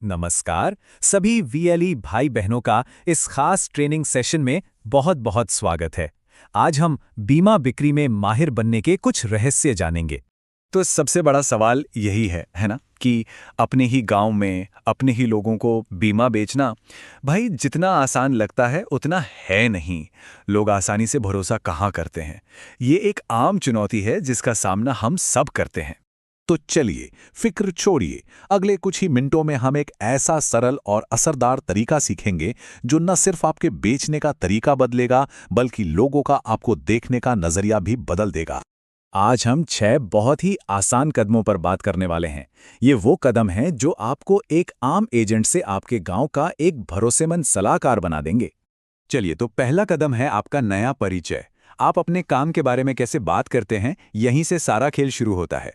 नमस्कार सभी वीएलई भाई बहनों का इस खास ट्रेनिंग सेशन में बहुत बहुत स्वागत है। आज हम बीमा बिक्री में माहिर बनने के कुछ रहस्य जानेंगे। तो सबसे बड़ा सवाल यही है ना कि अपने ही गांव में अपने ही लोगों को बीमा बेचना भाई जितना आसान लगता है उतना है नहीं। लोग आसानी से भरोसा कहाँ करते हैं। ये एक आम चुनौती है जिसका सामना हम सब करते हैं। तो चलिए फिक्र छोड़िए, अगले कुछ ही मिनटों में हम एक ऐसा सरल और असरदार तरीका सीखेंगे जो न सिर्फ आपके बेचने का तरीका बदलेगा बल्कि लोगों का आपको देखने का नजरिया भी बदल देगा। आज हम 6 बहुत ही आसान कदमों पर बात करने वाले हैं। ये वो कदम हैं जो आपको एक आम एजेंट से आपके गांव का एक भरोसेमंद सलाहकार बना देंगे। चलिए, तो पहला कदम है आपका नया परिचय। आप अपने काम के बारे में कैसे बात करते हैं, यहीं से सारा खेल शुरू होता है।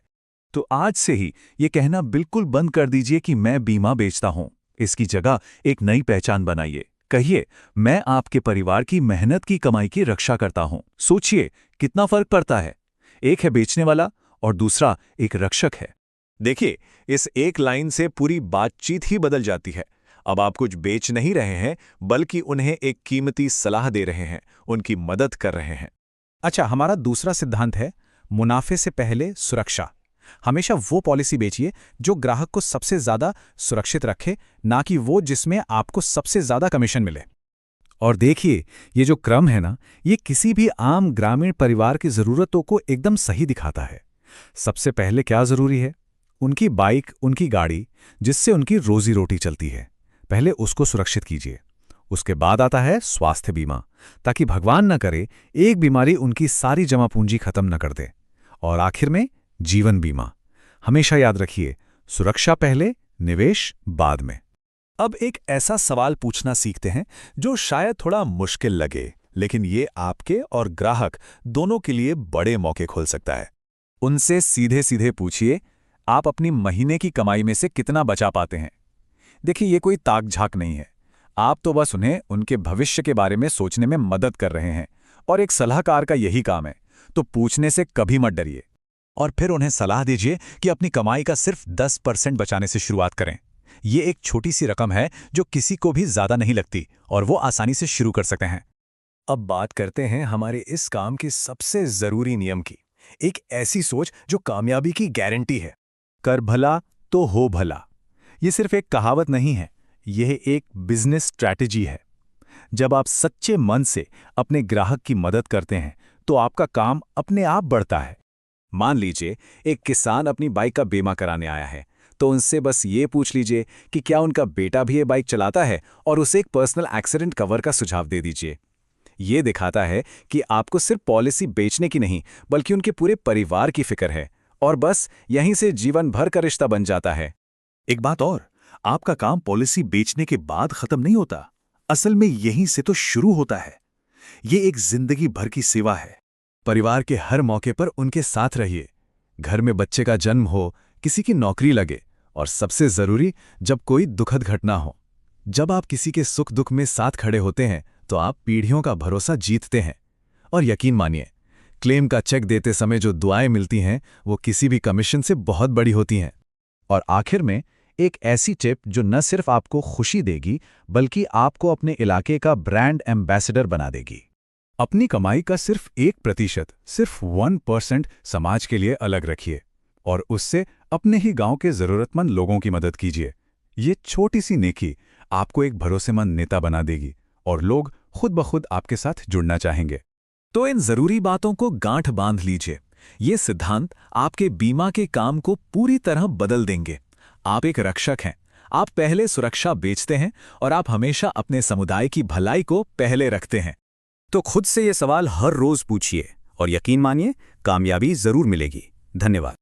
तो आज से ही ये कहना बिल्कुल बंद कर दीजिए कि मैं बीमा बेचता हूं। इसकी जगह एक नई पहचान बनाइए। कहिए, मैं आपके परिवार की मेहनत की कमाई की रक्षा करता हूं। सोचिए कितना फर्क पड़ता है। एक है बेचने वाला और दूसरा एक रक्षक है। देखिए, इस एक लाइन से पूरी बातचीत ही बदल जाती है। अब आप कुछ बेच नहीं रहे हैं बल्कि उन्हें एक कीमती सलाह दे रहे हैं, उनकी मदद कर रहे हैं। अच्छा, हमारा दूसरा सिद्धांत है मुनाफे से पहले सुरक्षा। हमेशा वो पॉलिसी बेचिए जो ग्राहक को सबसे ज्यादा सुरक्षित रखे, ना कि वो जिसमें आपको सबसे ज्यादा कमीशन मिले। और देखिए, ये जो क्रम है ना, ये किसी भी आम ग्रामीण परिवार की जरूरतों को एकदम सही दिखाता है। सबसे पहले क्या जरूरी है? उनकी बाइक, उनकी गाड़ी, जिससे उनकी रोजी रोटी चलती है, पहले उसको सुरक्षित कीजिए। उसके बाद आता है स्वास्थ्य बीमा, ताकि भगवान न करे एक बीमारी उनकी सारी जमा पूंजी खत्म न कर दे। और आखिर में जीवन बीमा। हमेशा याद रखिए, सुरक्षा पहले, निवेश बाद में। अब एक ऐसा सवाल पूछना सीखते हैं जो शायद थोड़ा मुश्किल लगे, लेकिन ये आपके और ग्राहक दोनों के लिए बड़े मौके खोल सकता है। उनसे सीधे सीधे पूछिए, आप अपनी महीने की कमाई में से कितना बचा पाते हैं? देखिए, ये कोई ताक झाक नहीं है। आप तो बस उन्हें उनके भविष्य के बारे में सोचने में मदद कर रहे हैं, और एक सलाहकार का यही काम है। तो पूछने से कभी मत डरिए। और फिर उन्हें सलाह दीजिए कि अपनी कमाई का सिर्फ 10% बचाने से शुरुआत करें। ये एक छोटी सी रकम है जो किसी को भी ज्यादा नहीं लगती और वो आसानी से शुरू कर सकते हैं। अब बात करते हैं हमारे इस काम के सबसे जरूरी नियम की। एक ऐसी सोच जो कामयाबी की गारंटी है। कर भला तो हो भला। ये सिर्फ एक कहावत नहीं है, यह एक बिजनेस स्ट्रैटेजी है। जब आप सच्चे मन से अपने ग्राहक की मदद करते हैं तो आपका काम अपने आप बढ़ता है। मान लीजिए एक किसान अपनी बाइक का बीमा कराने आया है, तो उनसे बस ये पूछ लीजिए कि क्या उनका बेटा भी ये बाइक चलाता है, और उसे एक पर्सनल एक्सीडेंट कवर का सुझाव दे दीजिए। ये दिखाता है कि आपको सिर्फ पॉलिसी बेचने की नहीं बल्कि उनके पूरे परिवार की फिक्र है, और बस यहीं से जीवन भर का रिश्ता बन जाता है। एक बात और, आपका काम पॉलिसी बेचने के बाद खत्म नहीं होता। असल में यहीं से तो शुरू होता है। ये एक जिंदगी भर की सेवा है। परिवार के हर मौके पर उनके साथ रहिए। घर में बच्चे का जन्म हो, किसी की नौकरी लगे, और सबसे जरूरी जब कोई दुखद घटना हो। जब आप किसी के सुख दुख में साथ खड़े होते हैं तो आप पीढ़ियों का भरोसा जीतते हैं। और यकीन मानिए, क्लेम का चेक देते समय जो दुआएं मिलती हैं वो किसी भी कमीशन से बहुत बड़ी होती हैं। और आखिर में एक ऐसी टिप जो न सिर्फ आपको खुशी देगी बल्कि आपको अपने इलाके का ब्रांड एम्बेसडर बना देगी। अपनी कमाई का सिर्फ 1%, सिर्फ 1% समाज के लिए अलग रखिए, और उससे अपने ही गांव के जरूरतमंद लोगों की मदद कीजिए। ये छोटी सी नेकी आपको एक भरोसेमंद नेता बना देगी, और लोग खुद ब खुद आपके साथ जुड़ना चाहेंगे। तो इन जरूरी बातों को गांठ बांध लीजिए। ये सिद्धांत आपके बीमा के काम को पूरी तरह बदल देंगे। आप एक रक्षक हैं। आप पहले सुरक्षा बेचते हैं और आप हमेशा अपने समुदाय की भलाई को पहले रखते हैं। तो खुद से ये सवाल हर रोज पूछिए, और यकीन मानिए कामयाबी जरूर मिलेगी। धन्यवाद।